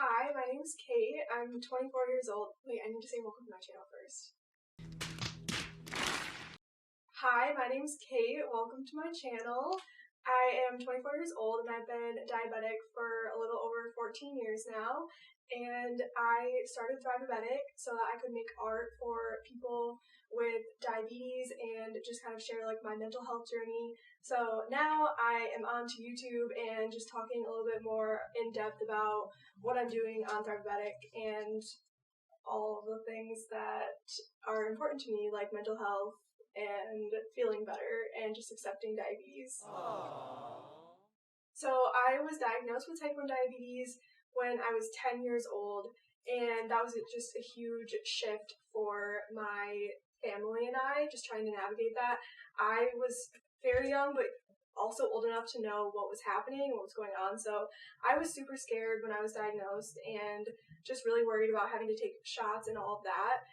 Hi, my name's Kate. I'm 24 years old. Wait, I need to say welcome to my channel first. Hi, my name's Kate. Welcome to my channel. I am 24 years old and I've been diabetic for a little over 14 years now. And I started diabetic so that I could make art for people with diabetes and just kind of share like my mental health journey. So now I am on to YouTube and just talking a little bit more in depth about what I'm doing on diabetic and all of the things that are important to me, like mental health and feeling better and just accepting diabetes. Aww. So I was diagnosed with type 1 diabetes when I was 10 years old, and that was just a huge shift for my family and I, just trying to navigate that. I was very young, but also old enough to know what was happening, what was going on. So I was super scared when I was diagnosed and just really worried about having to take shots and all of that.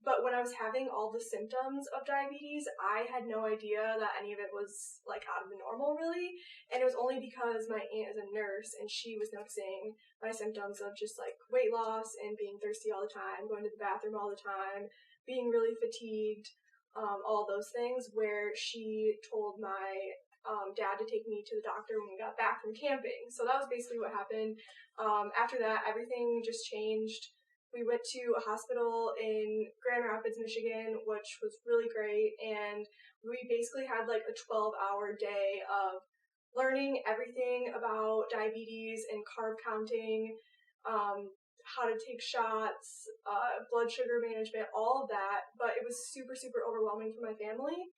But when I was having all the symptoms of diabetes, I had no idea that any of it was like out of the normal really. And it was only because my aunt is a nurse and she was noticing my symptoms of just like weight loss and being thirsty all the time, going to the bathroom all the time, being really fatigued, all those things, where she told my dad to take me to the doctor when we got back from camping. So that was basically what happened. After that, everything just changed. We went to a hospital in Grand Rapids, Michigan, which was really great, and we basically had like a 12-hour day of learning everything about diabetes and carb counting, how to take shots, blood sugar management, all of that, but it was super, super overwhelming for my family.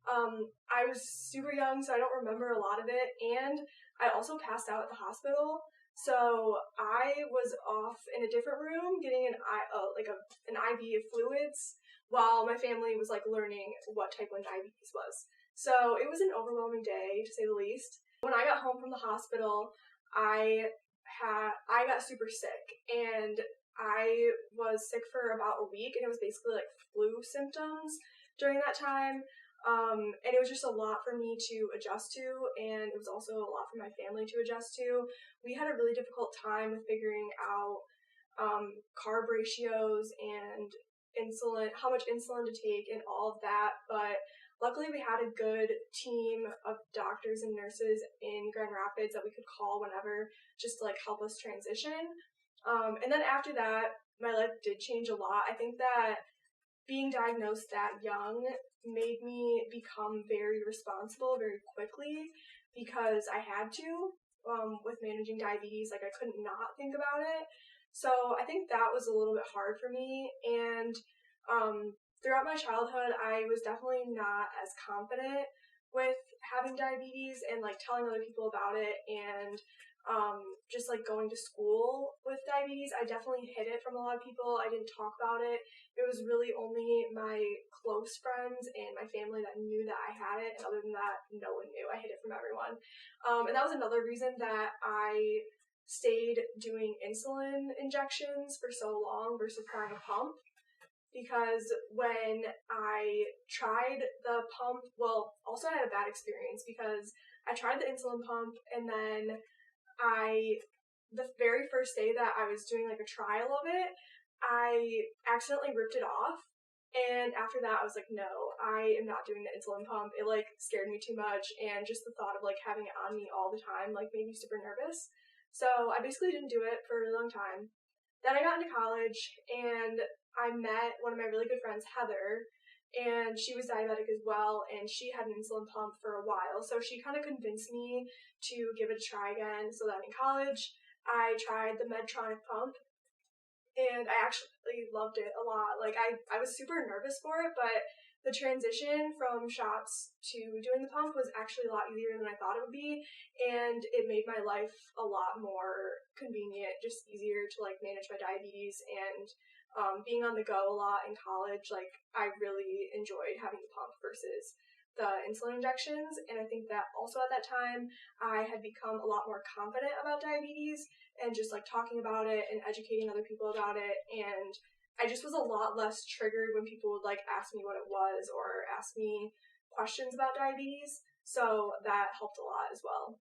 I was super young, so I don't remember a lot of it, and I also passed out at the hospital. So I was off in a different room getting an IV of fluids while my family was like learning what type 1 diabetes was. So it was an overwhelming day to say the least. When I got home from the hospital, I got super sick and I was sick for about a week and it was basically like flu symptoms during that time. And it was just a lot for me to adjust to, and it was also a lot for my family to adjust to. We had a really difficult time with figuring out carb ratios and how much insulin to take, and all of that. But luckily, we had a good team of doctors and nurses in Grand Rapids that we could call whenever, just to like help us transition. And then after that, my life did change a lot. I think that being diagnosed that young made me become very responsible very quickly because I had to, with managing diabetes. Like, I couldn't not think about it. So I think that was a little bit hard for me. And throughout my childhood, I was definitely not as confident with having diabetes and like telling other people about it, and just like going to school with diabetes. I definitely hid it from a lot of people. I didn't talk about it. It was really only my close friends and my family that knew that I had it, and other than that, no one knew. I hid it from everyone. And that was another reason that I stayed doing insulin injections for so long versus trying a pump, because when I tried the pump, well, also I had a bad experience because I tried the insulin pump and then the very first day that I was doing like a trial of it, I accidentally ripped it off. And after that, I was like, no, I am not doing the insulin pump. It like scared me too much. And just the thought of like having it on me all the time like made me super nervous. So I basically didn't do it for a really long time. Then I got into college and I met one of my really good friends, Heather, and she was diabetic as well, and she had an insulin pump for a while. So she kind of convinced me to give it a try again. So then in college, I tried the Medtronic pump, and I actually loved it a lot. Like, I was super nervous for it, but the transition from shots to doing the pump was actually a lot easier than I thought it would be, and it made my life a lot more convenient, just easier to like manage my diabetes. And being on the go a lot in college, like, I really enjoyed having the pump versus the insulin injections. And I think that also at that time I had become a lot more confident about diabetes and just like talking about it and educating other people about it. And I just was a lot less triggered when people would like ask me what it was or ask me questions about diabetes. So that helped a lot as well.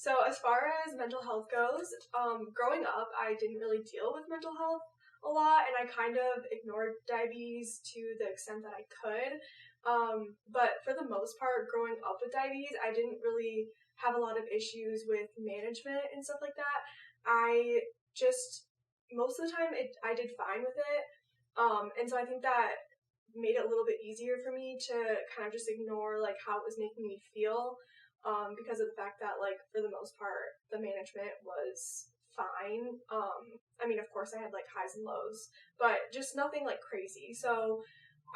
So as far as mental health goes, growing up, I didn't really deal with mental health a lot, and I kind of ignored diabetes to the extent that I could. But for the most part, growing up with diabetes, I didn't really have a lot of issues with management and stuff like that. I just, most of the time, I did fine with it. And so I think that made it a little bit easier for me to kind of just ignore like how it was making me feel, because of the fact that like for the most part the management was fine. I mean, of course I had like highs and lows, but just nothing like crazy. So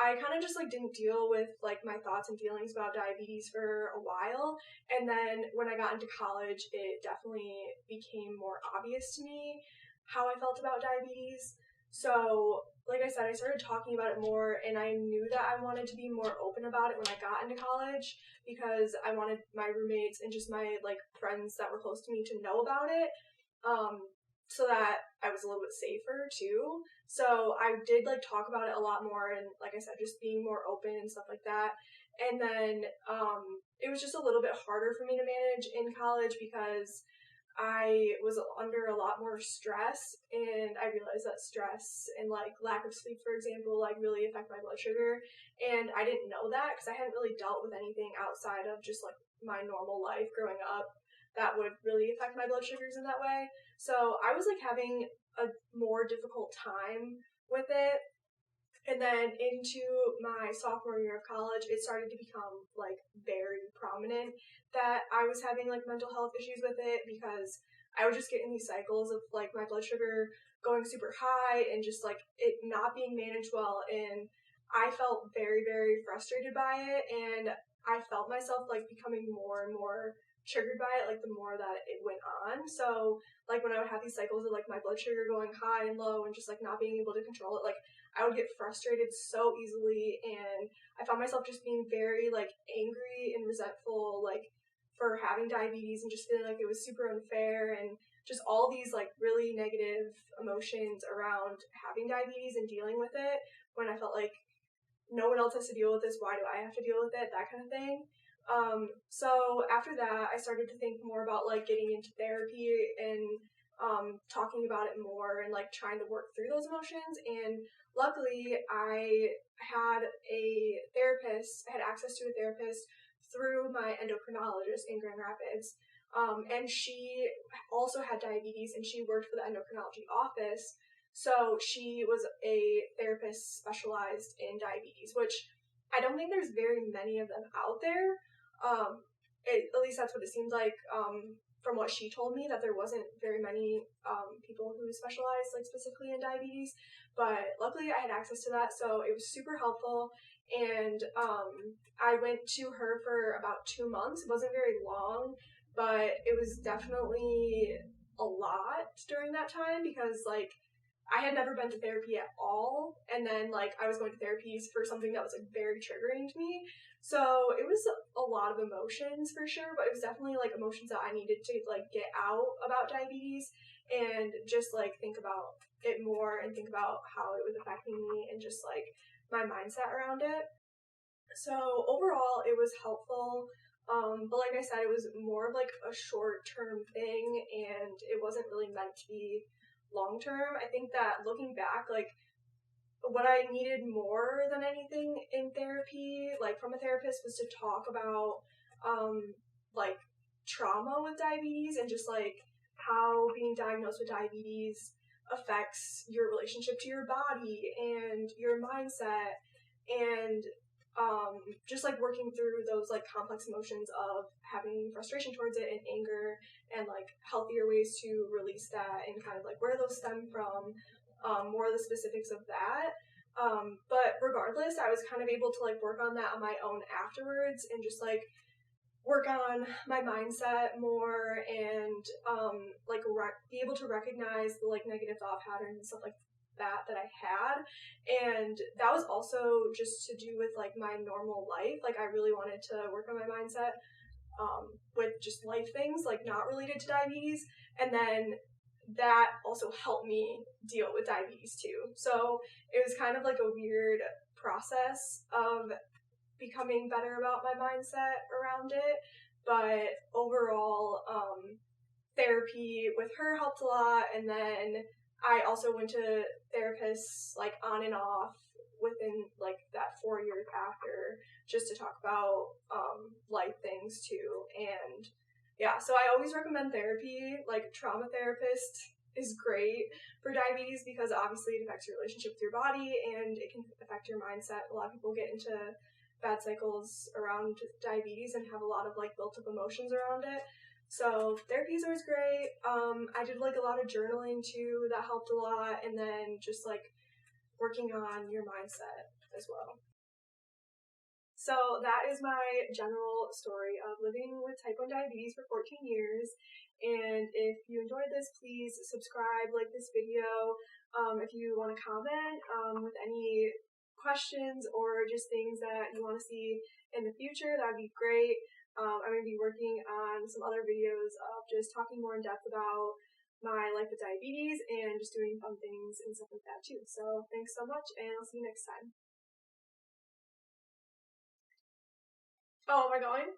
I kind of just like didn't deal with like my thoughts and feelings about diabetes for a while. And then when I got into college, it definitely became more obvious to me how I felt about diabetes. So, like I said, I started talking about it more, and I knew that I wanted to be more open about it when I got into college because I wanted my roommates and just my like friends that were close to me to know about it. So that I was a little bit safer too. So I did like talk about it a lot more, and like I said, just being more open and stuff like that. And then it was just a little bit harder for me to manage in college because I was under a lot more stress, and I realized that stress and like lack of sleep, for example, like really affect my blood sugar. And I didn't know that because I hadn't really dealt with anything outside of just like my normal life growing up that would really affect my blood sugars in that way. So I was like having a more difficult time with it. And then into my sophomore year of college, it started to become like very prominent that I was having like mental health issues with it because I would just get in these cycles of like my blood sugar going super high and just like it not being managed well. And I felt very, very frustrated by it. And I felt myself like becoming more and more triggered by it, like the more that it went on. So like when I would have these cycles of like my blood sugar going high and low and just like not being able to control it, like I would get frustrated so easily, and I found myself just being very like angry and resentful, like for having diabetes and just feeling like it was super unfair and just all these like really negative emotions around having diabetes and dealing with it when I felt like no one else has to deal with this. Why do I have to deal with it? That kind of thing. So after that, I started to think more about like getting into therapy and talking about it more and like trying to work through those emotions. And luckily, I had a therapist, I had access to a therapist through my endocrinologist in Grand Rapids. And she also had diabetes and she worked for the endocrinology office. So she was a therapist specialized in diabetes, which I don't think there's very many of them out there. At least that's what it seemed like from what she told me, that there wasn't very many people who specialized like specifically in diabetes. But luckily I had access to that, so it was super helpful. And I went to her for about 2 months. It wasn't very long, but it was definitely a lot during that time because like I had never been to therapy at all, and then like I was going to therapies for something that was like very triggering to me. So it was a lot of emotions for sure, but it was definitely like emotions that I needed to like get out about diabetes and just like think about it more and think about how it was affecting me and just like my mindset around it. So overall, it was helpful. But like I said, it was more of like a short-term thing, and it wasn't really meant to be long-term. I think that looking back, like what I needed more than anything in therapy, like from a therapist, was to talk about like trauma with diabetes and just like how being diagnosed with diabetes affects your relationship to your body and your mindset, and just like working through those like complex emotions of having frustration towards it and anger and like healthier ways to release that and kind of like where those stem from, more of the specifics of that. But regardless, I was kind of able to like work on that on my own afterwards and just like work on my mindset more and like be able to recognize the like negative thought patterns and stuff like that I had. And that was also just to do with like my normal life. Like I really wanted to work on my mindset with just life things like not related to diabetes, and then that also helped me deal with diabetes too. So it was kind of like a weird process of becoming better about my mindset around it. but overall, therapy with her helped a lot. And then I also went to therapists like on and off within like that 4 years after, just to talk about life things too. And yeah, so I always recommend therapy. Like trauma therapist is great for diabetes because obviously it affects your relationship with your body and it can affect your mindset. A lot of people get into bad cycles around diabetes and have a lot of like built up emotions around it. So therapy is always great. I did like a lot of journaling too. That helped a lot. And then just like working on your mindset as well. So that is my general story of living with type 1 diabetes for 14 years. And if you enjoyed this, please subscribe, like this video. If you want to comment with any questions or just things that you want to see in the future, that would be great. I'm going to be working on some other videos of just talking more in depth about my life with diabetes and just doing fun things and stuff like that too. So thanks so much, and I'll see you next time. Oh, am I going?